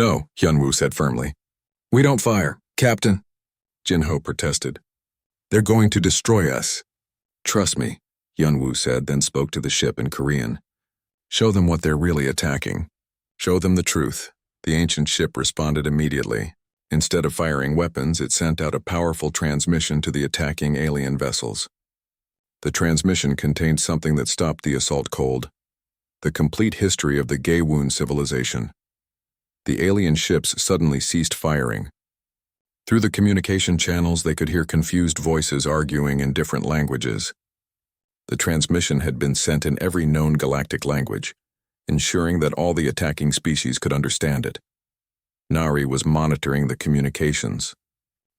No, Hyunwoo said firmly. We don't fire, Captain, Jinho protested. They're going to destroy us. Trust me, Hyunwoo said, then spoke to the ship in Korean. Show them what they're really attacking. Show them the truth. The ancient ship responded immediately. Instead of firing weapons, it sent out a powerful transmission to the attacking alien vessels. The transmission contained something that stopped the assault cold. The complete history of the Gaewoon civilization. The alien ships suddenly ceased firing. Through the communication channels, they could hear confused voices arguing in different languages. The transmission had been sent in every known galactic language, ensuring that all the attacking species could understand it. Nari was monitoring the communications.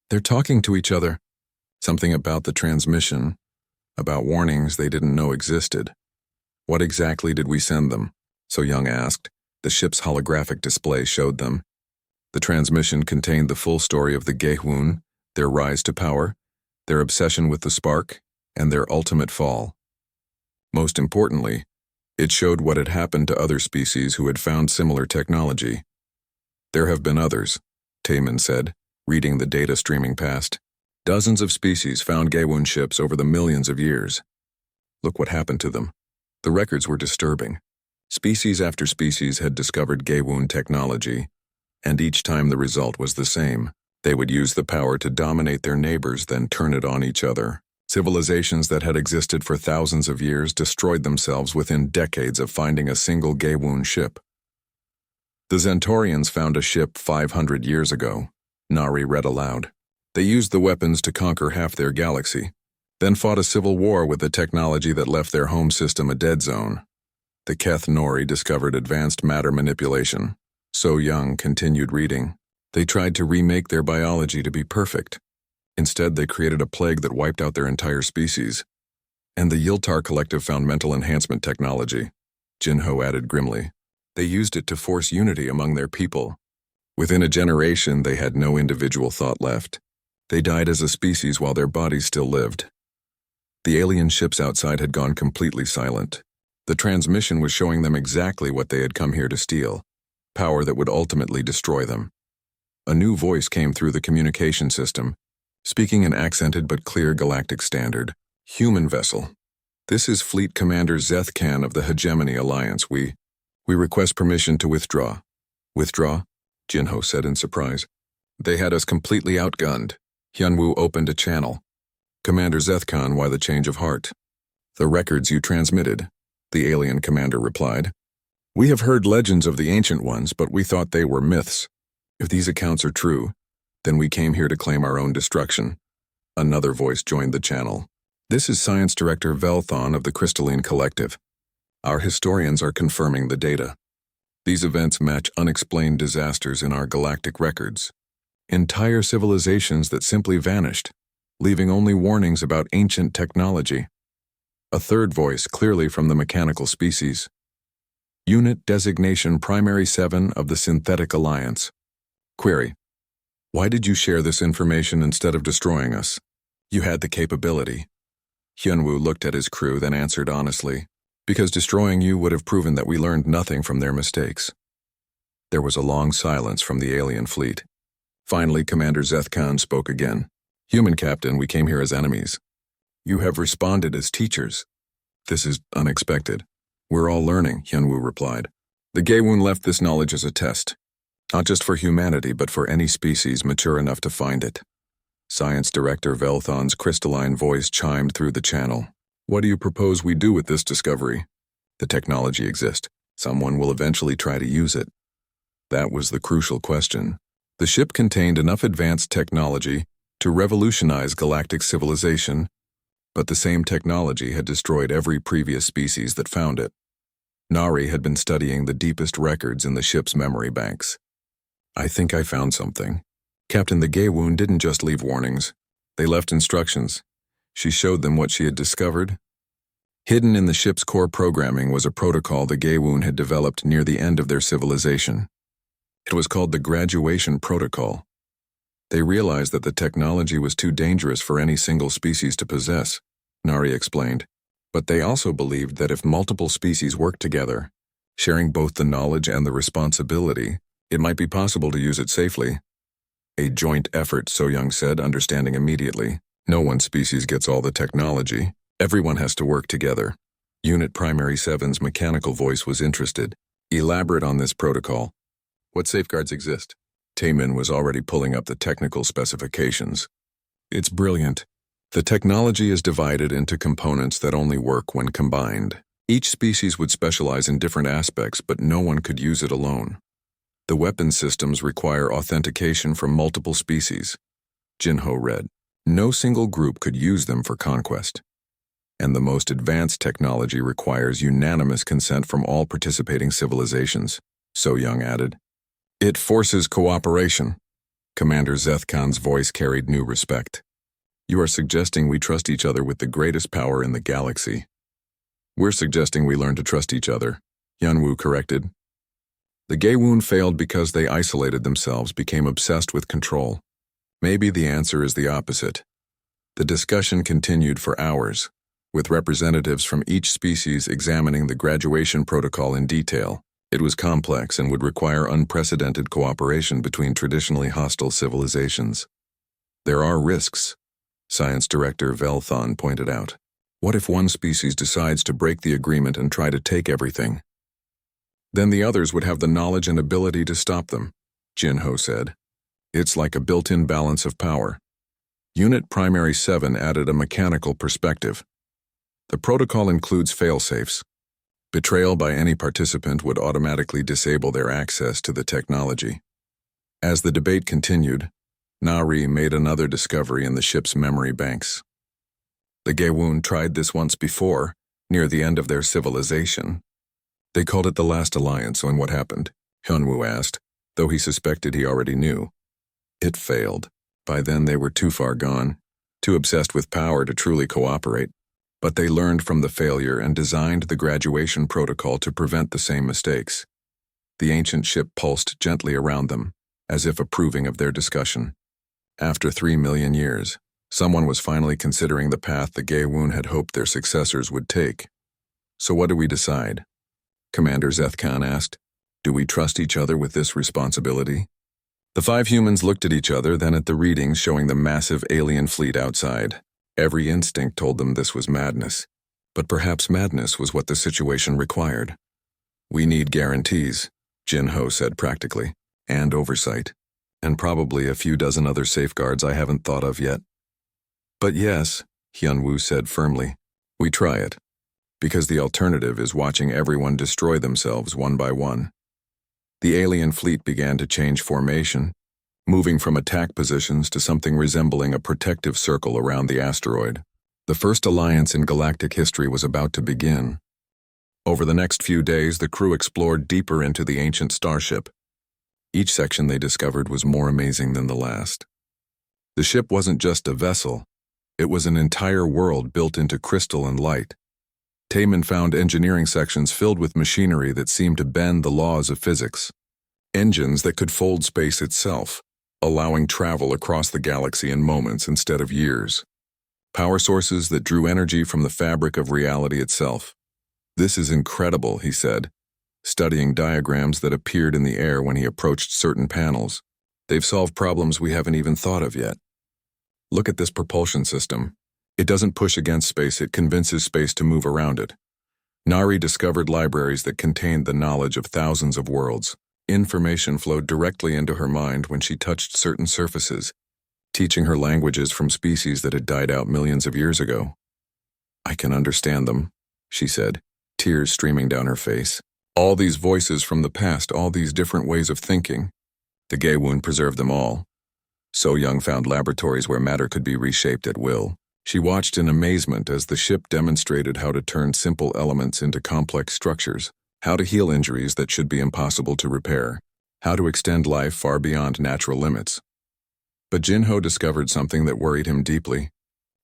They're talking to each other. Something about the transmission, about warnings they didn't know existed. What exactly did we send them? So Young asked. The ship's holographic display showed them. The transmission contained the full story of the Gaewoon, their rise to power, their obsession with the spark, and their ultimate fall. Most importantly, it showed what had happened to other species who had found similar technology. There have been others, Taemin said, reading the data streaming past. Dozens of species found Gaewoon ships over the millions of years. Look what happened to them. The records were disturbing. Species after species had discovered Gaewoon technology, and each time the result was the same. They would use the power to dominate their neighbors, then turn it on each other. Civilizations that had existed for thousands of years destroyed themselves within decades of finding a single Gaewoon ship. The Zentorians found a ship 500 years ago, Nari read aloud. They used the weapons to conquer half their galaxy, then fought a civil war with the technology that left their home system a dead zone. The Keth Nori discovered advanced matter manipulation. So Young continued reading. They tried to remake their biology to be perfect. Instead, they created a plague that wiped out their entire species. And the Yiltar Collective found mental enhancement technology, Jinho added grimly. They used it to force unity among their people. Within a generation, they had no individual thought left. They died as a species while their bodies still lived. The alien ships outside had gone completely silent. The transmission was showing them exactly what they had come here to steal. Power that would ultimately destroy them. A new voice came through the communication system, speaking an accented but clear galactic standard. Human vessel. This is Fleet Commander Zeth Khan of the Hegemony Alliance. We request permission to withdraw. Withdraw? Jinho said in surprise. They had us completely outgunned. Hyunwoo opened a channel. Commander Zeth Khan, why the change of heart? The records you transmitted, the alien commander replied. We have heard legends of the ancient ones, but we thought they were myths. If these accounts are true, then we came here to claim our own destruction. Another voice joined the channel. This is Science Director Velthon of the Crystalline Collective. Our historians are confirming the data. These events match unexplained disasters in our galactic records. Entire civilizations that simply vanished, leaving only warnings about ancient technology. A third voice, clearly from the mechanical species. Unit Designation Primary 7 of the Synthetic Alliance. Query. Why did you share this information instead of destroying us? You had the capability. Hyunwoo looked at his crew, then answered honestly. Because destroying you would have proven that we learned nothing from their mistakes. There was a long silence from the alien fleet. Finally, Commander Zeth Khan spoke again. Human Captain, we came here as enemies. You have responded as teachers. This is unexpected. We're all learning, Hyunwoo replied. The Gaewoon left this knowledge as a test. Not just for humanity, but for any species mature enough to find it. Science Director Velthon's crystalline voice chimed through the channel. What do you propose we do with this discovery? The technology exists. Someone will eventually try to use it. That was the crucial question. The ship contained enough advanced technology to revolutionize galactic civilization, but the same technology had destroyed every previous species that found it. Nari had been studying the deepest records in the ship's memory banks. I think I found something. Captain, the Gaewoon didn't just leave warnings. They left instructions. She showed them what she had discovered. Hidden in the ship's core programming was a protocol the Gaewoon had developed near the end of their civilization. It was called the Graduation Protocol. They realized that the technology was too dangerous for any single species to possess, Nari explained. But they also believed that if multiple species worked together, sharing both the knowledge and the responsibility, It might be possible to use it safely. A joint effort, So Young said, understanding immediately. No one species gets all the technology. Everyone has to work together. Unit Primary 7's mechanical voice was interested. Elaborate on this protocol. What safeguards exist? Taemin was already pulling up the technical specifications. It's brilliant. The technology is divided into components that only work when combined. Each species would specialize in different aspects, but no one could use it alone. The weapon systems require authentication from multiple species. Jinho read. No single group could use them for conquest. And the most advanced technology requires unanimous consent from all participating civilizations, So Young added. It forces cooperation. Commander Zethkan's voice carried new respect. You are suggesting we trust each other with the greatest power in the galaxy. We're suggesting we learn to trust each other, Yunwu corrected. The Gaewoon failed because they isolated themselves, became obsessed with control. Maybe the answer is the opposite. The discussion continued for hours, with representatives from each species examining the graduation protocol in detail. It was complex and would require unprecedented cooperation between traditionally hostile civilizations. There are risks, Science Director Velthon pointed out. What if one species decides to break the agreement and try to take everything? Then the others would have the knowledge and ability to stop them, Jinho said. It's like a built-in balance of power. Unit Primary 7 added a mechanical perspective. The protocol includes fail-safes. Betrayal by any participant would automatically disable their access to the technology. As the debate continued, Nari made another discovery in the ship's memory banks. The Gaewoon tried this once before, near the end of their civilization. They called it the Last Alliance, and what happened? Hyunwoo asked, though he suspected he already knew. It failed. By then they were too far gone, too obsessed with power to truly cooperate. But they learned from the failure and designed the graduation protocol to prevent the same mistakes. The ancient ship pulsed gently around them, as if approving of their discussion. After 3 million years, someone was finally considering the path the Gaewoon had hoped their successors would take. So what do we decide? Commander Zethkan asked. Do we trust each other with this responsibility? The 5 humans looked at each other, then at the readings showing the massive alien fleet outside. Every instinct told them this was madness, but perhaps madness was what the situation required. We need guarantees, Jinho said practically, and oversight, and probably a few dozen other safeguards I haven't thought of yet. But yes, Hyunwoo said firmly, we try it, because the alternative is watching everyone destroy themselves one by one. The alien fleet began to change formation, moving from attack positions to something resembling a protective circle around the asteroid. The first alliance in galactic history was about to begin. Over the next few days, the crew explored deeper into the ancient starship. Each section they discovered was more amazing than the last. The ship wasn't just a vessel, it was an entire world built into crystal and light. Taemin found engineering sections filled with machinery that seemed to bend the laws of physics. Engines that could fold space itself, allowing travel across the galaxy in moments instead of years. Power sources that drew energy from the fabric of reality itself. This is incredible, he said, studying diagrams that appeared in the air when he approached certain panels. They've solved problems we haven't even thought of yet. Look at this propulsion system. It doesn't push against space, it convinces space to move around it. Nari discovered libraries that contained the knowledge of thousands of worlds. Information flowed directly into her mind when she touched certain surfaces, teaching her languages from species that had died out millions of years ago. I can understand them, she said, tears streaming down her face. All these voices from the past, all these different ways of thinking. The Gaewoon preserved them all. So Young found laboratories where matter could be reshaped at will. She watched in amazement as the ship demonstrated how to turn simple elements into complex structures, how to heal injuries that should be impossible to repair, how to extend life far beyond natural limits. But Jinho discovered something that worried him deeply.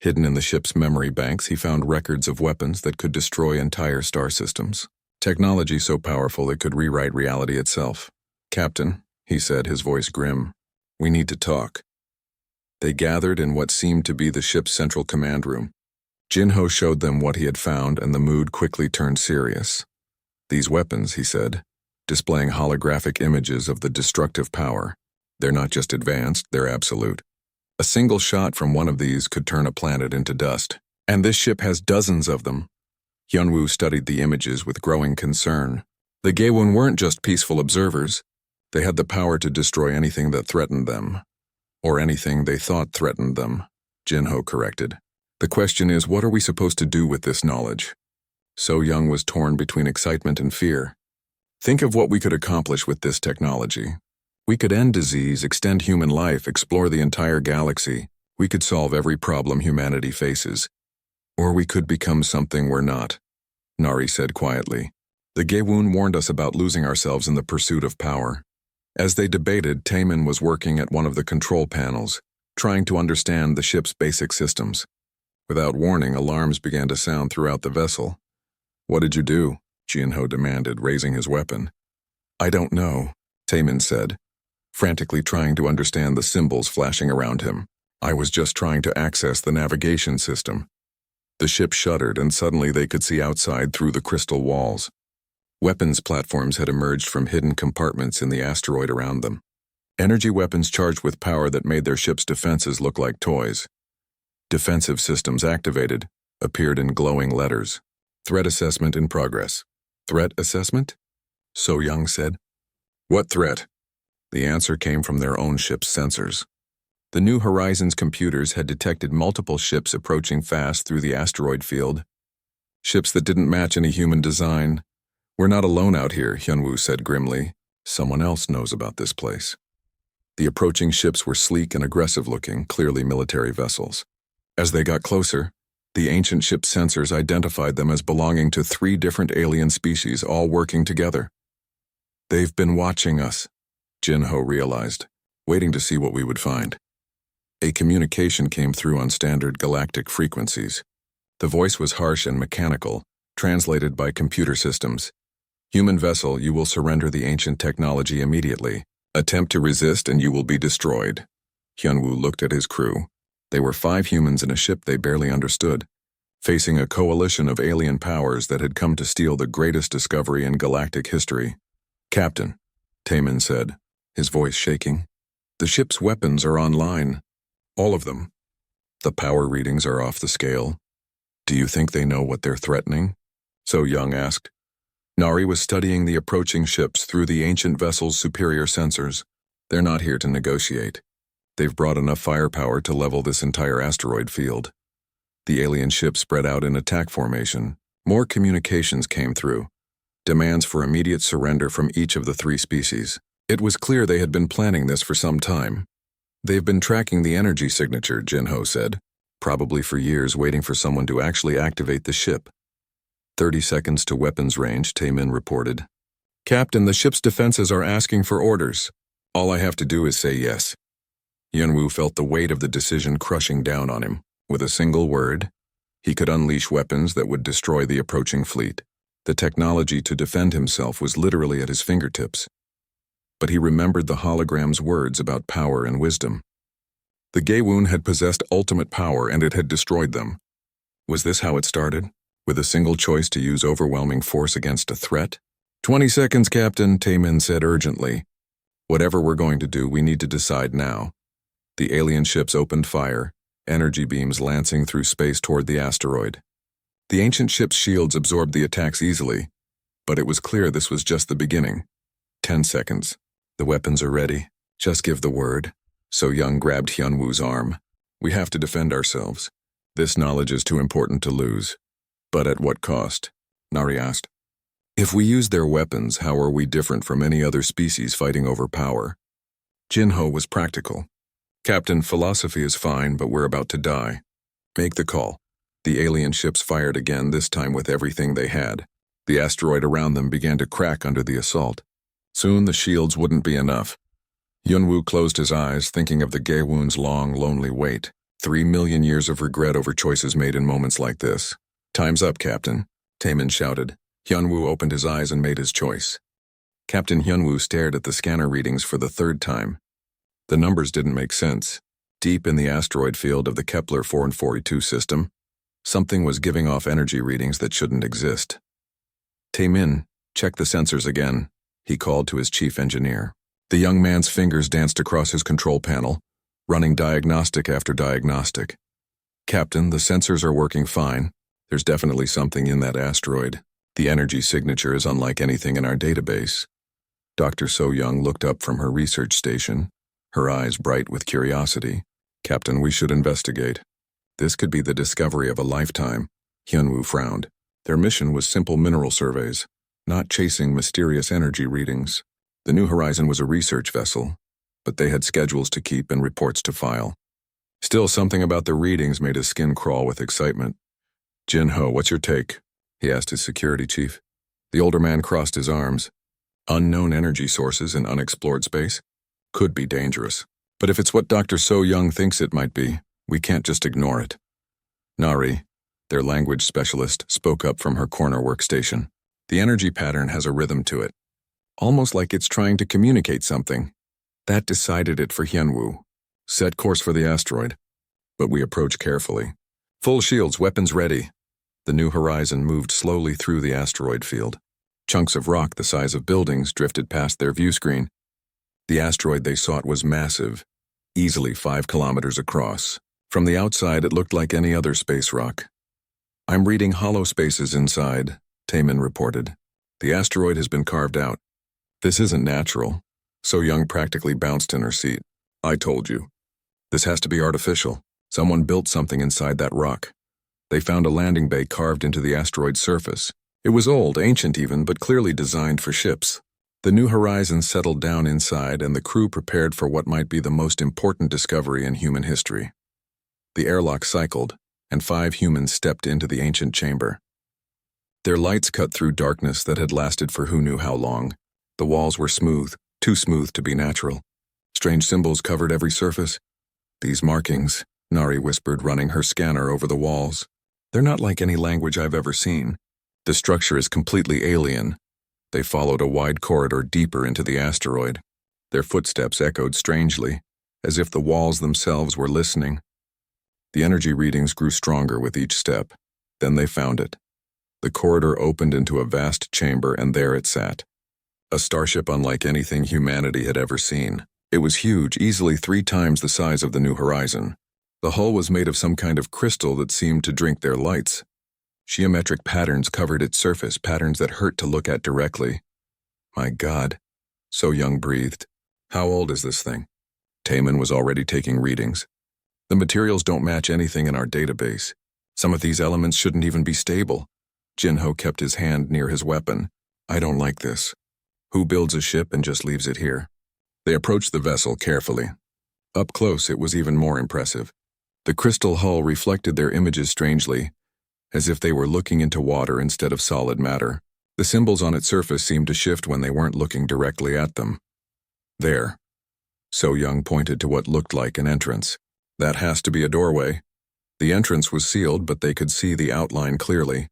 Hidden in the ship's memory banks, he found records of weapons that could destroy entire star systems. Technology so powerful it could rewrite reality itself. Captain, he said, his voice grim, we need to talk. They gathered in what seemed to be the ship's central command room. Jinho showed them what he had found, and the mood quickly turned serious. These weapons, he said, displaying holographic images of the destructive power. They're not just advanced, they're absolute. A single shot from one of these could turn a planet into dust. And this ship has dozens of them. Hyunwoo studied the images with growing concern. The Gaewon weren't just peaceful observers. They had the power to destroy anything that threatened them. Or anything they thought threatened them, Jinho corrected. The question is, what are we supposed to do with this knowledge? So Young was torn between excitement and fear. Think of what we could accomplish with this technology. We could end disease, extend human life, explore the entire galaxy. We could solve every problem humanity faces. Or we could become something we're not, Nari said quietly. The Gaewon warned us about losing ourselves in the pursuit of power. As they debated, Taemin was working at one of the control panels, trying to understand the ship's basic systems. Without warning, alarms began to sound throughout the vessel. What did you do? Jinho demanded, raising his weapon. I don't know, Taemin said, frantically trying to understand the symbols flashing around him. I was just trying to access the navigation system. The ship shuddered, and suddenly they could see outside through the crystal walls. Weapons platforms had emerged from hidden compartments in the asteroid around them. Energy weapons charged with power that made their ship's defenses look like toys. Defensive systems activated appeared in glowing letters. Threat assessment in progress. Threat assessment? So Young said. What threat? The answer came from their own ship's sensors. The New Horizons computers had detected multiple ships approaching fast through the asteroid field. Ships that didn't match any human design. We're not alone out here, Hyunwoo said grimly. Someone else knows about this place. The approaching ships were sleek and aggressive-looking, clearly military vessels. As they got closer, the ancient ship's sensors identified them as belonging to 3 different alien species, all working together. They've been watching us, Jinho realized, waiting to see what we would find. A communication came through on standard galactic frequencies. The voice was harsh and mechanical, translated by computer systems. Human vessel, you will surrender the ancient technology immediately. Attempt to resist and you will be destroyed. Hyunwoo looked at his crew. They were 5 humans in a ship they barely understood, facing a coalition of alien powers that had come to steal the greatest discovery in galactic history. Captain, Taemin said, his voice shaking. The ship's weapons are online. All of them. The power readings are off the scale. Do you think they know what they're threatening? So Young asked. Nari was studying the approaching ships through the ancient vessel's superior sensors. They're not here to negotiate. They've brought enough firepower to level this entire asteroid field. The alien ship spread out in attack formation. More communications came through. Demands for immediate surrender from each of the 3 species. It was clear they had been planning this for some time. They've been tracking the energy signature, Jinho said, probably for years waiting for someone to actually activate the ship. 30 seconds to weapons range, Taemin reported. Captain, the ship's defenses are asking for orders. All I have to do is say yes. Hyunwoo felt the weight of the decision crushing down on him. With a single word, he could unleash weapons that would destroy the approaching fleet. The technology to defend himself was literally at his fingertips. But he remembered the hologram's words about power and wisdom. The Gaewon had possessed ultimate power and it had destroyed them. Was this how it started? With a single choice to use overwhelming force against a threat? 20 seconds, Captain, Taemin said urgently. Whatever we're going to do, we need to decide now. The alien ships opened fire, energy beams lancing through space toward the asteroid. The ancient ship's shields absorbed the attacks easily, but it was clear this was just the beginning. 10 seconds. The weapons are ready. Just give the word. So Young grabbed Hyunwoo's arm. We have to defend ourselves. This knowledge is too important to lose. But at what cost? Nari asked. If we use their weapons, how are we different from any other species fighting over power? Jinho was practical. Captain, philosophy is fine, but we're about to die. Make the call. The alien ships fired again, this time with everything they had. The asteroid around them began to crack under the assault. Soon the shields wouldn't be enough. Hyunwoo closed his eyes, thinking of the Gaewon's long, lonely wait. 3 million years of regret over choices made in moments like this. Time's up, Captain, Taemin shouted. Hyunwoo opened his eyes and made his choice. Captain Hyunwoo stared at the scanner readings for the 3rd time. The numbers didn't make sense. Deep in the asteroid field of the Kepler 442 system, something was giving off energy readings that shouldn't exist. Taemin, check the sensors again. he called to his chief engineer. The young man's fingers danced across his control panel, running diagnostic after diagnostic. Captain, the sensors are working fine. There's definitely something in that asteroid. The energy signature is unlike anything in our database. Dr. So-Young looked up from her research station, her eyes bright with curiosity. Captain, we should investigate. This could be the discovery of a lifetime. Hyunwoo frowned. Their mission was simple mineral surveys, not chasing mysterious energy readings. The New Horizon was a research vessel, but they had schedules to keep and reports to file. Still, something about the readings made his skin crawl with excitement. Jin-Ho, what's your take? He asked his security chief. The older man crossed his arms. Unknown energy sources in unexplored space? Could be dangerous. But if it's what Dr. So-Young thinks it might be, we can't just ignore it. Nari, their language specialist, spoke up from her corner workstation. The energy pattern has a rhythm to it, almost like it's trying to communicate something. That decided it for Hyunwoo. Set course for the asteroid, but we approach carefully. Full shields, weapons ready. The New Horizon moved slowly through the asteroid field. Chunks of rock the size of buildings drifted past their view screen. The asteroid they sought was massive, easily 5 kilometers across. From the outside, it looked like any other space rock. I'm reading hollow spaces inside, Taemin reported. The asteroid has been carved out. This isn't natural. So-Young practically bounced in her seat. I told you. This has to be artificial. Someone built something inside that rock. They found a landing bay carved into the asteroid's surface. It was old, ancient even, but clearly designed for ships. The New Horizon settled down inside, and the crew prepared for what might be the most important discovery in human history. The airlock cycled, and 5 humans stepped into the ancient chamber. Their lights cut through darkness that had lasted for who knew how long. The walls were smooth, too smooth to be natural. Strange symbols covered every surface. These markings, Nari whispered, running her scanner over the walls. They're not like any language I've ever seen. The structure is completely alien. They followed a wide corridor deeper into the asteroid. Their footsteps echoed strangely, as if the walls themselves were listening. The energy readings grew stronger with each step. Then they found it. The corridor opened into a vast chamber, and there it sat. A starship unlike anything humanity had ever seen. It was huge, easily 3 times the size of the New Horizon. The hull was made of some kind of crystal that seemed to drink their lights. Geometric patterns covered its surface, patterns that hurt to look at directly. My God, So-Young breathed. How old is this thing? Taemin was already taking readings. The materials don't match anything in our database. Some of these elements shouldn't even be stable. Jin-Ho kept his hand near his weapon. I don't like this. Who builds a ship and just leaves it here? They approached the vessel carefully. Up close, it was even more impressive. The crystal hull reflected their images strangely, as if they were looking into water instead of solid matter. The symbols on its surface seemed to shift when they weren't looking directly at them. There. So-Young pointed to what looked like an entrance. That has to be a doorway. The entrance was sealed, but they could see the outline clearly.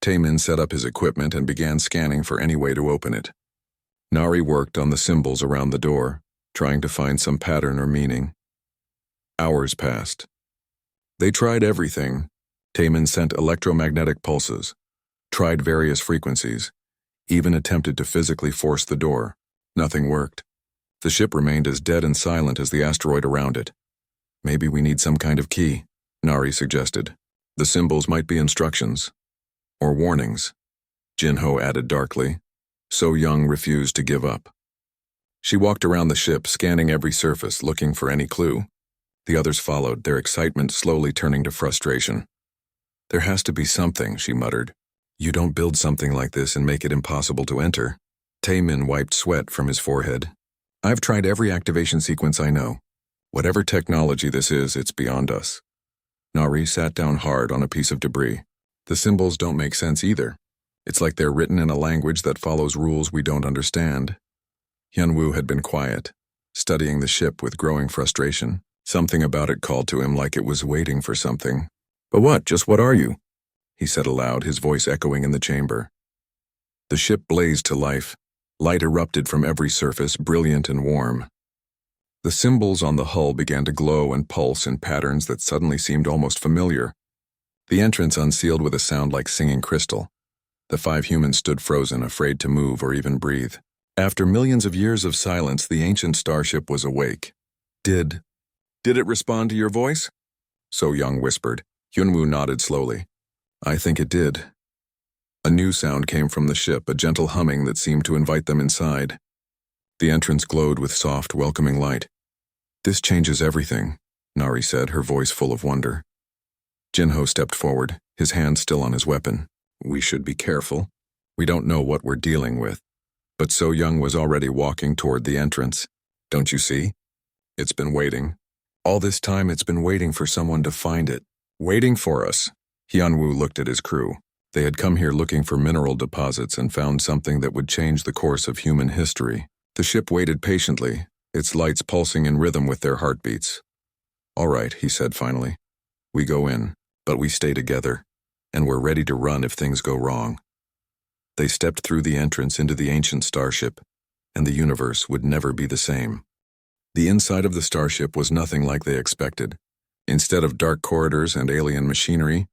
Taemin set up his equipment and began scanning for any way to open it. Nari worked on the symbols around the door, trying to find some pattern or meaning. Hours passed. They tried everything. Taemin sent electromagnetic pulses, tried various frequencies, even attempted to physically force the door. Nothing worked. The ship remained as dead and silent as the asteroid around it. Maybe we need some kind of key, Nari suggested. The symbols might be instructions. Or warnings, Jin-Ho added darkly. So-Young refused to give up. She walked around the ship, scanning every surface, looking for any clue. The others followed, their excitement slowly turning to frustration. There has to be something, she muttered. You don't build something like this and make it impossible to enter. Taemin wiped sweat from his forehead. I've tried every activation sequence I know. Whatever technology this is, it's beyond us. Nari sat down hard on a piece of debris. The symbols don't make sense either. It's like they're written in a language that follows rules we don't understand. Hyunwoo had been quiet, studying the ship with growing frustration. Something about it called to him like it was waiting for something. But what? Just what are you? He said aloud, his voice echoing in the chamber. The ship blazed to life. Light erupted from every surface, brilliant and warm. The symbols on the hull began to glow and pulse in patterns that suddenly seemed almost familiar. The entrance unsealed with a sound like singing crystal. The 5 humans stood frozen, afraid to move or even breathe. After millions of years of silence, the ancient starship was awake. Did it respond to your voice? So Young whispered. Hyunwoo nodded slowly. I think it did. A new sound came from the ship, a gentle humming that seemed to invite them inside. The entrance glowed with soft, welcoming light. This changes everything, Nari said, her voice full of wonder. Jinho stepped forward, his hand still on his weapon. We should be careful. We don't know what we're dealing with. But So Young was already walking toward the entrance. Don't you see? It's been waiting. All this time it's been waiting for someone to find it. Waiting for us. Hyunwoo looked at his crew. They had come here looking for mineral deposits and found something that would change the course of human history. The ship waited patiently, its lights pulsing in rhythm with their heartbeats. All right, he said finally. We go in, but we stay together, and we're ready to run if things go wrong. They stepped through the entrance into the ancient starship, and the universe would never be the same. The inside of the starship was nothing like they expected. Instead of dark corridors and alien machinery,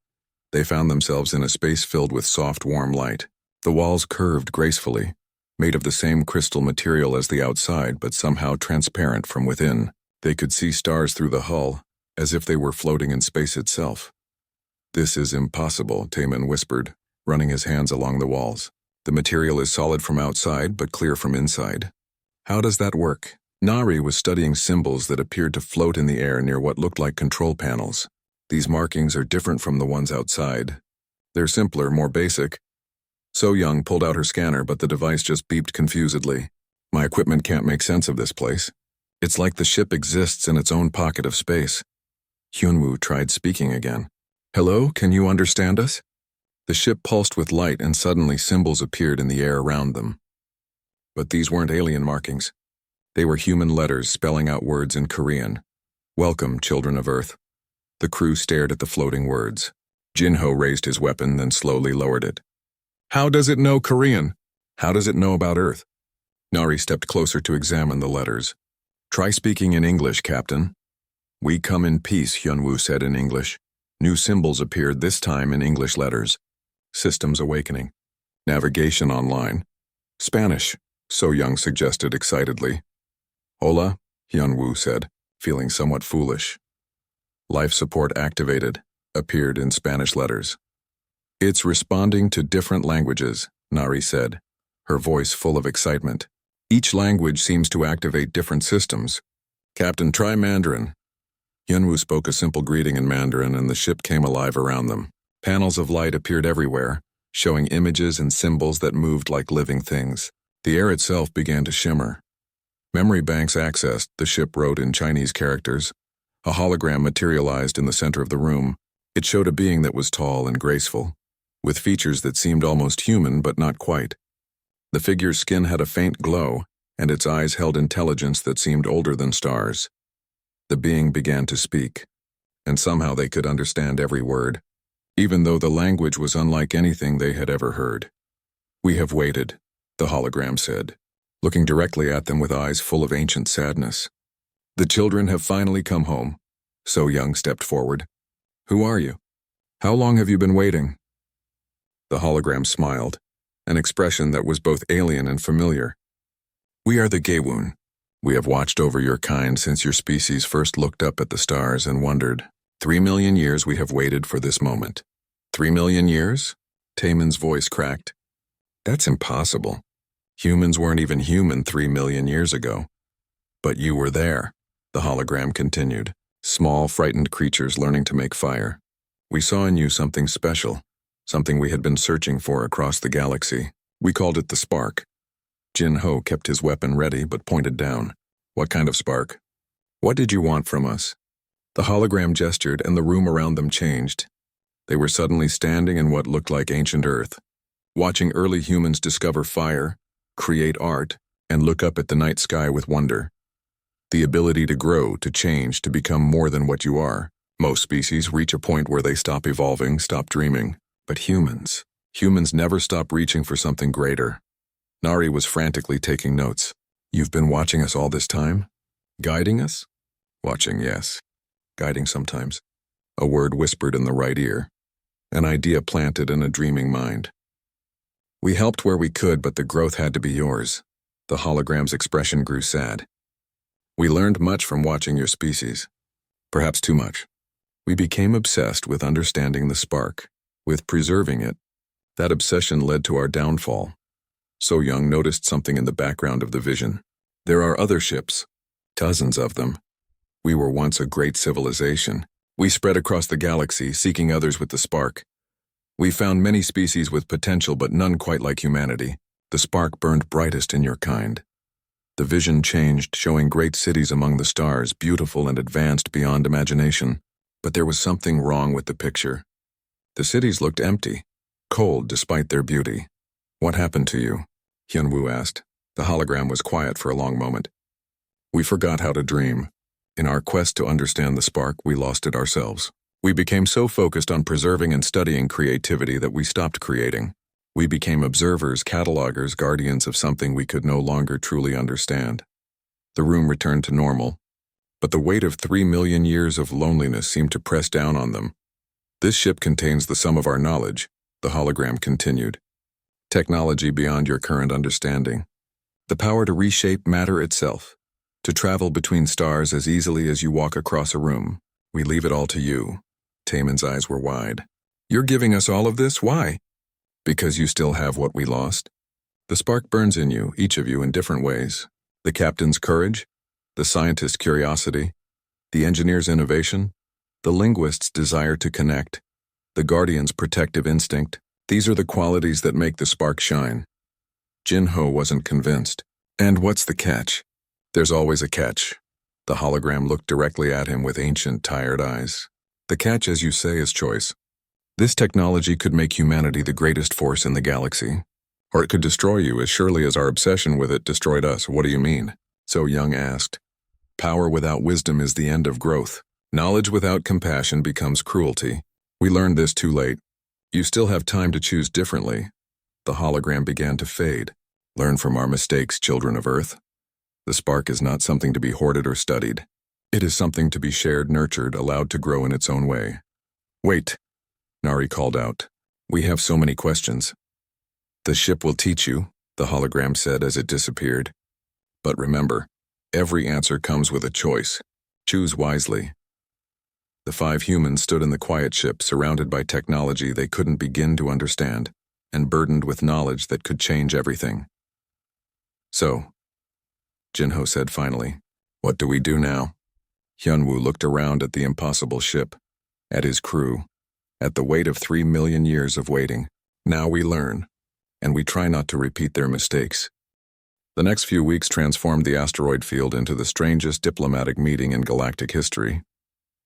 they found themselves in a space filled with soft, warm light. The walls curved gracefully, made of the same crystal material as the outside, but somehow transparent from within. They could see stars through the hull, as if they were floating in space itself. This is impossible, Taemin whispered, running his hands along the walls. The material is solid from outside, but clear from inside. How does that work? Nari was studying symbols that appeared to float in the air near what looked like control panels. These markings are different from the ones outside. They're simpler, more basic. So Young pulled out her scanner, but the device just beeped confusedly. My equipment can't make sense of this place. It's like the ship exists in its own pocket of space. Hyunwoo tried speaking again. Hello, can you understand us? The ship pulsed with light and suddenly symbols appeared in the air around them. But these weren't alien markings. They were human letters spelling out words in Korean. Welcome, children of Earth. The crew stared at the floating words. Jinho raised his weapon, then slowly lowered it. How does it know Korean? How does it know about Earth? Nari stepped closer to examine the letters. Try speaking in English, Captain. We come in peace, Hyunwoo said in English. New symbols appeared, this time in English letters. Systems awakening. Navigation online. Spanish, So Young suggested excitedly. Hola, Hyunwoo said, feeling somewhat foolish. Life support activated, appeared in Spanish letters. It's responding to different languages, Nari said, her voice full of excitement. Each language seems to activate different systems. Captain, try Mandarin. Hyunwoo spoke a simple greeting in Mandarin and the ship came alive around them. Panels of light appeared everywhere, showing images and symbols that moved like living things. The air itself began to shimmer. Memory banks accessed, the ship wrote in Chinese characters. A hologram materialized in the center of the room. It showed a being that was tall and graceful, with features that seemed almost human but not quite. The figure's skin had a faint glow, and its eyes held intelligence that seemed older than stars. The being began to speak, and somehow they could understand every word, even though the language was unlike anything they had ever heard. We have waited, the hologram said, looking directly at them with eyes full of ancient sadness. The children have finally come home. So Young stepped forward. Who are you? How long have you been waiting? The hologram smiled, an expression that was both alien and familiar. We are the Gaewon. We have watched over your kind since your species first looked up at the stars and wondered. 3 million years we have waited for this moment. 3 million years? Taemin's voice cracked. That's impossible. Humans weren't even human 3 million years ago. But you were there, the hologram continued. Small, frightened creatures learning to make fire. We saw in you something special, something we had been searching for across the galaxy. We called it the spark. Jinho kept his weapon ready but pointed down. What kind of spark? What did you want from us? The hologram gestured and the room around them changed. They were suddenly standing in what looked like ancient Earth, watching early humans discover fire, create art, and look up at the night sky with wonder. The ability to grow, to change, to become more than what you are. Most species reach a point where they stop evolving, stop dreaming. But humans never stop reaching for something greater. Nari was frantically taking notes. You've been watching us all this time? Guiding us? Watching, yes. Guiding sometimes. A word whispered in the right ear. An idea planted in a dreaming mind. We helped where we could, but the growth had to be yours. The hologram's expression grew sad. We learned much from watching your species. Perhaps too much. We became obsessed with understanding the spark, with preserving it. That obsession led to our downfall. So Young noticed something in the background of the vision. There are other ships, dozens of them. We were once a great civilization. We spread across the galaxy, seeking others with the spark. We found many species with potential, but none quite like humanity. The spark burned brightest in your kind. The vision changed, showing great cities among the stars, beautiful and advanced beyond imagination. But there was something wrong with the picture. The cities looked empty, cold despite their beauty. What happened to you? Hyunwoo asked. The hologram was quiet for a long moment. We forgot how to dream. In our quest to understand the spark, we lost it ourselves. We became so focused on preserving and studying creativity that we stopped creating. We became observers, catalogers, guardians of something we could no longer truly understand. The room returned to normal, but the weight of 3 million years of loneliness seemed to press down on them. This ship contains the sum of our knowledge, the hologram continued. Technology beyond your current understanding. The power to reshape matter itself, to travel between stars as easily as you walk across a room. We leave it all to you. Taemin's eyes were wide. You're giving us all of this? Why? Because you still have what we lost. The spark burns in you, each of you in different ways. The captain's courage, the scientist's curiosity, the engineer's innovation, the linguist's desire to connect, the guardian's protective instinct. These are the qualities that make the spark shine. Jin-ho wasn't convinced. And what's the catch? There's always a catch. The hologram looked directly at him with ancient, tired eyes. The catch, as you say, is choice. This technology could make humanity the greatest force in the galaxy. Or it could destroy you as surely as our obsession with it destroyed us. What do you mean? So Young asked. Power without wisdom is the end of growth. Knowledge without compassion becomes cruelty. We learned this too late. You still have time to choose differently. The hologram began to fade. Learn from our mistakes, children of Earth. The spark is not something to be hoarded or studied. It is something to be shared, nurtured, allowed to grow in its own way. Wait, Nari called out. We have so many questions. The ship will teach you, the hologram said as it disappeared. But remember, every answer comes with a choice. Choose wisely. The 5 humans stood in the quiet ship, surrounded by technology they couldn't begin to understand, and burdened with knowledge that could change everything. So, Jin-ho said finally, what do we do now? Hyunwoo looked around at the impossible ship, at his crew, at the weight of 3 million years of waiting. Now we learn, and we try not to repeat their mistakes. The next few weeks transformed the asteroid field into the strangest diplomatic meeting in galactic history.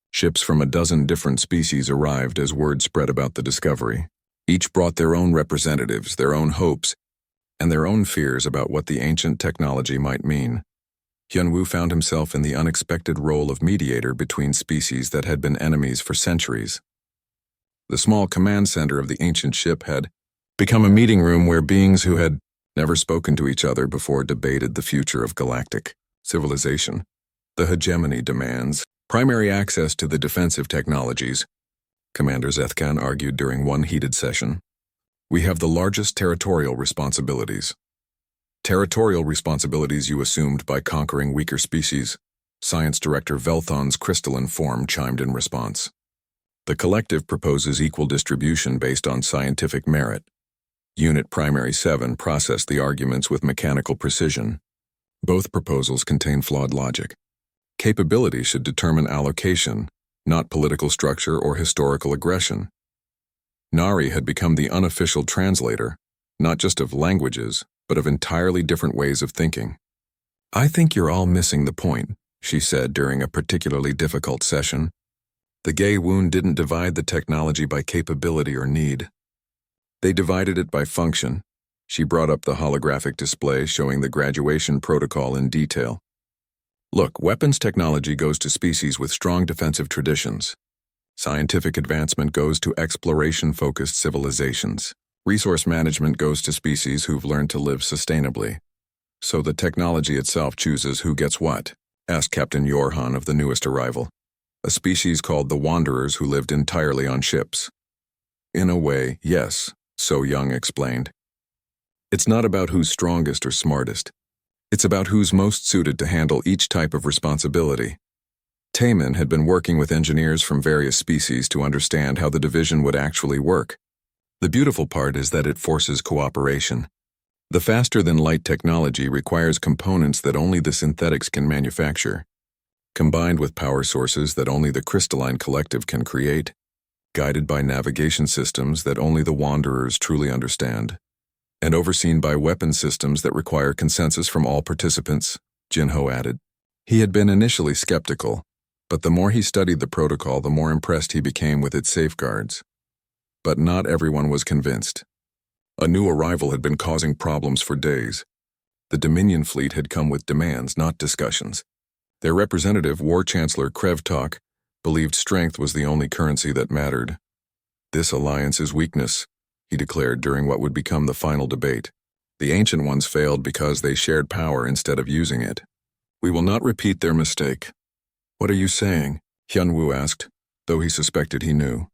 Ships from a dozen different species arrived as word spread about the discovery. Each brought their own representatives, their own hopes, and their own fears about what the ancient technology might mean. Hyunwoo found himself in the unexpected role of mediator between species that had been enemies for centuries. The small command center of the ancient ship had become a meeting room where beings who had never spoken to each other before debated the future of galactic civilization. The hegemony demands primary access to the defensive technologies, Commander Zethkan argued during one heated session. We have the largest territorial responsibilities. Territorial responsibilities you assumed by conquering weaker species, Science Director Velthon's crystalline form chimed in response. The collective proposes equal distribution based on scientific merit. Unit Primary 7 processed the arguments with mechanical precision. Both proposals contain flawed logic. Capability should determine allocation, not political structure or historical aggression. Nari had become the unofficial translator, not just of languages, but of entirely different ways of thinking. I think you're all missing the point, she said during a particularly difficult session. The gay wound didn't divide the technology by capability or need. They divided it by function. She brought up the holographic display showing the graduation protocol in detail. Look, weapons technology goes to species with strong defensive traditions. Scientific advancement goes to exploration-focused civilizations. Resource management goes to species who've learned to live sustainably. So the technology itself chooses who gets what, asked Captain Yorhan of the newest arrival, a species called the Wanderers who lived entirely on ships. In a way, yes, So Young explained. It's not about who's strongest or smartest. It's about who's most suited to handle each type of responsibility. Taemin had been working with engineers from various species to understand how the division would actually work. The beautiful part is that it forces cooperation. The faster-than-light technology requires components that only the synthetics can manufacture, combined with power sources that only the crystalline collective can create, guided by navigation systems that only the Wanderers truly understand, and overseen by weapon systems that require consensus from all participants, Jinho added. He had been initially skeptical, but the more he studied the protocol, the more impressed he became with its safeguards. But not everyone was convinced. A new arrival had been causing problems for days. The Dominion fleet had come with demands, not discussions. Their representative, War Chancellor Krevtok, believed strength was the only currency that mattered. This alliance is weakness, he declared during what would become the final debate. The Ancient Ones failed because they shared power instead of using it. We will not repeat their mistake. What are you saying? Hyunwoo asked, though he suspected he knew.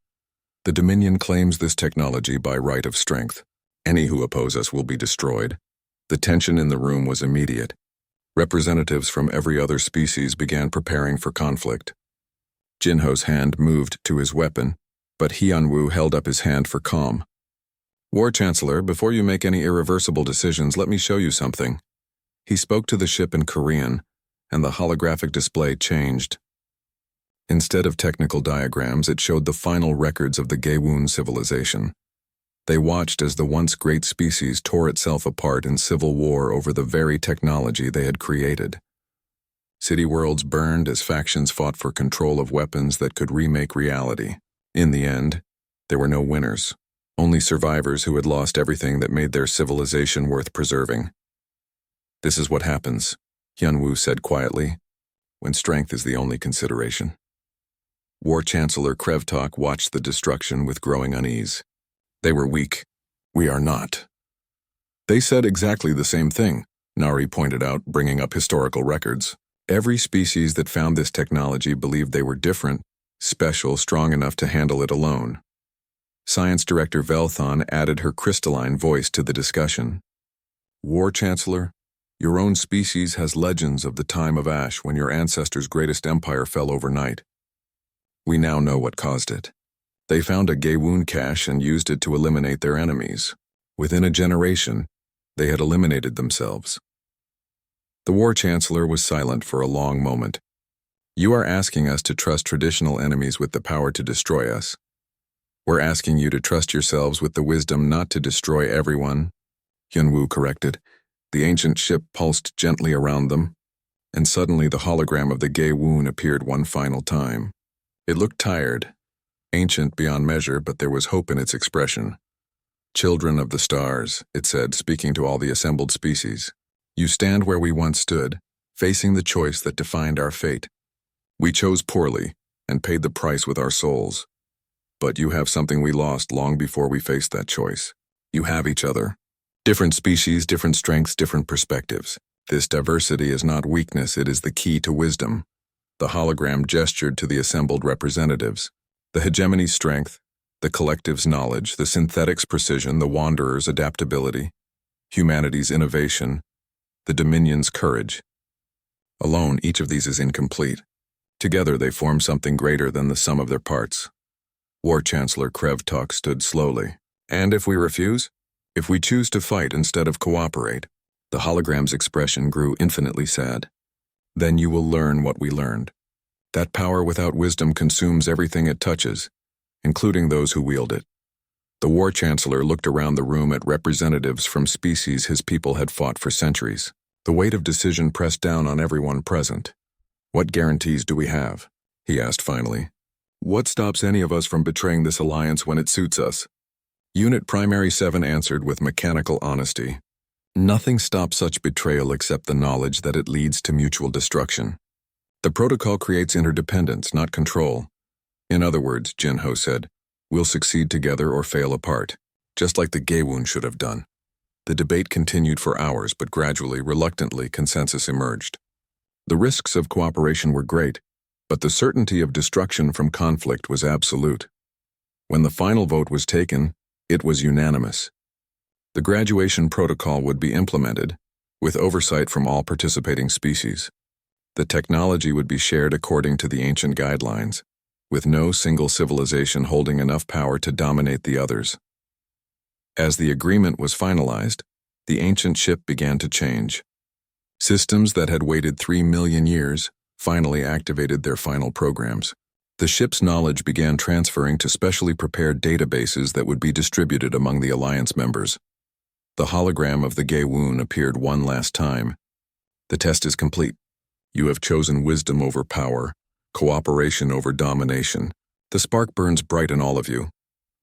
The Dominion claims this technology by right of strength. Any who oppose us will be destroyed. The tension in the room was immediate. Representatives from every other species began preparing for conflict. Jinho's hand moved to his weapon, but Hyunwoo held up his hand for calm. War Chancellor, before you make any irreversible decisions, let me show you something. He spoke to the ship in Korean, and the holographic display changed. Instead of technical diagrams, it showed the final records of the Gaewon civilization. They watched as the once great species tore itself apart in civil war over the very technology they had created. City worlds burned as factions fought for control of weapons that could remake reality. In the end, there were no winners, only survivors who had lost everything that made their civilization worth preserving. This is what happens, Hyunwoo said quietly, when strength is the only consideration. War Chancellor Krevtok watched the destruction with growing unease. They were weak. We are not. They said exactly the same thing, Nari pointed out, bringing up historical records. Every species that found this technology believed they were different, special, strong enough to handle it alone. Science Director Velthon added her crystalline voice to the discussion. War Chancellor, your own species has legends of the time of Ash when your ancestors' greatest empire fell overnight. We now know what caused it. They found a Gaewon cache and used it to eliminate their enemies. Within a generation, they had eliminated themselves. The War Chancellor was silent for a long moment. You are asking us to trust traditional enemies with the power to destroy us. We're asking you to trust yourselves with the wisdom not to destroy everyone, Hyunwoo corrected. The ancient ship pulsed gently around them, and suddenly the hologram of the Gaewon appeared one final time. It looked tired, ancient beyond measure, but there was hope in its expression. Children of the stars, it said, speaking to all the assembled species. You stand where we once stood, facing the choice that defined our fate. We chose poorly and paid the price with our souls. But you have something we lost long before we faced that choice. You have each other. Different species, different strengths, different perspectives. This diversity is not weakness, it is the key to wisdom. The hologram gestured to the assembled representatives. The hegemony's strength, the collective's knowledge, the synthetic's precision, the wanderer's adaptability, humanity's innovation, the Dominion's courage. Alone, each of these is incomplete. Together they form something greater than the sum of their parts. War Chancellor Krevtok stood slowly. And if we refuse? If we choose to fight instead of cooperate? The hologram's expression grew infinitely sad. Then you will learn what we learned. That power without wisdom consumes everything it touches, including those who wield it. The War Chancellor looked around the room at representatives from species his people had fought for centuries. The weight of decision pressed down on everyone present. What guarantees do we have? He asked finally. What stops any of us from betraying this alliance when it suits us? Unit Primary 7 answered with mechanical honesty. Nothing stops such betrayal except the knowledge that it leads to mutual destruction. The protocol creates interdependence, not control. In other words, Jinho said, we'll succeed together or fail apart, just like the Gaewon should have done. The debate continued for hours, but gradually, reluctantly, consensus emerged. The risks of cooperation were great, but the certainty of destruction from conflict was absolute. When the final vote was taken, it was unanimous. The graduation protocol would be implemented, with oversight from all participating species. The technology would be shared according to the ancient guidelines, with no single civilization holding enough power to dominate the others. As the agreement was finalized, the ancient ship began to change. Systems that had waited 3 million years finally activated their final programs. The ship's knowledge began transferring to specially prepared databases that would be distributed among the Alliance members. The hologram of the Gaywoon appeared one last time. The test is complete. You have chosen wisdom over power, cooperation over domination. The spark burns bright in all of you.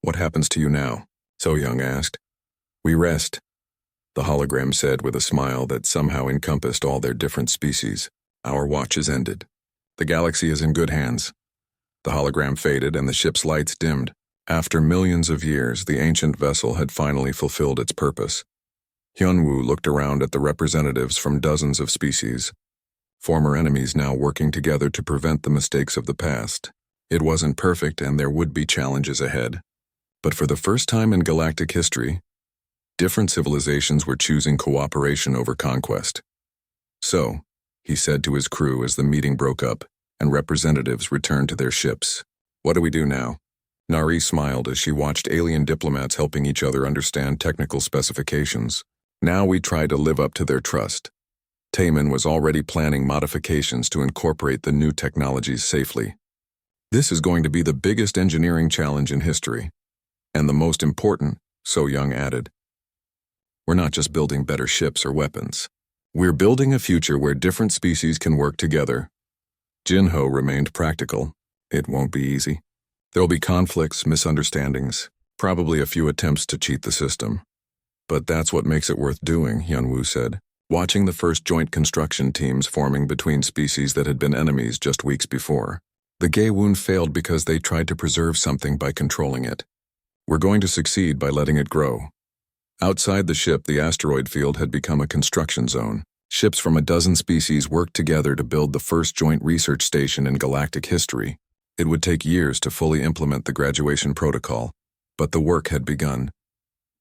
What happens to you now? So Young asked. We rest, the hologram said with a smile that somehow encompassed all their different species. Our watch is ended. The galaxy is in good hands. The hologram faded and the ship's lights dimmed. After millions of years, the ancient vessel had finally fulfilled its purpose. Hyunwoo looked around at the representatives from dozens of species, former enemies now working together to prevent the mistakes of the past. It wasn't perfect and there would be challenges ahead. But for the first time in galactic history, different civilizations were choosing cooperation over conquest. So, he said to his crew as the meeting broke up and representatives returned to their ships. What do we do now? Nari smiled as she watched alien diplomats helping each other understand technical specifications. Now we try to live up to their trust. Taemin was already planning modifications to incorporate the new technologies safely. This is going to be the biggest engineering challenge in history. And the most important, So Young added. We're not just building better ships or weapons. We're building a future where different species can work together. Jinho remained practical. It won't be easy. There'll be conflicts, misunderstandings, probably a few attempts to cheat the system. But that's what makes it worth doing, Hyunwoo said, watching the first joint construction teams forming between species that had been enemies just weeks before. The Gaywoon failed because they tried to preserve something by controlling it. We're going to succeed by letting it grow. Outside the ship, the asteroid field had become a construction zone. Ships from a dozen species worked together to build the first joint research station in galactic history. It would take years to fully implement the graduation protocol, but the work had begun.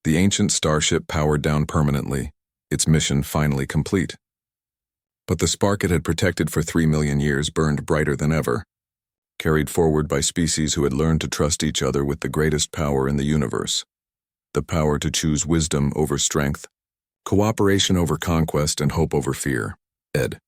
The ancient starship powered down permanently, its mission finally complete. But the spark it had protected for 3 million years burned brighter than ever, carried forward by species who had learned to trust each other with the greatest power in the universe. The power to choose wisdom over strength, cooperation over conquest, and hope over fear. Ed.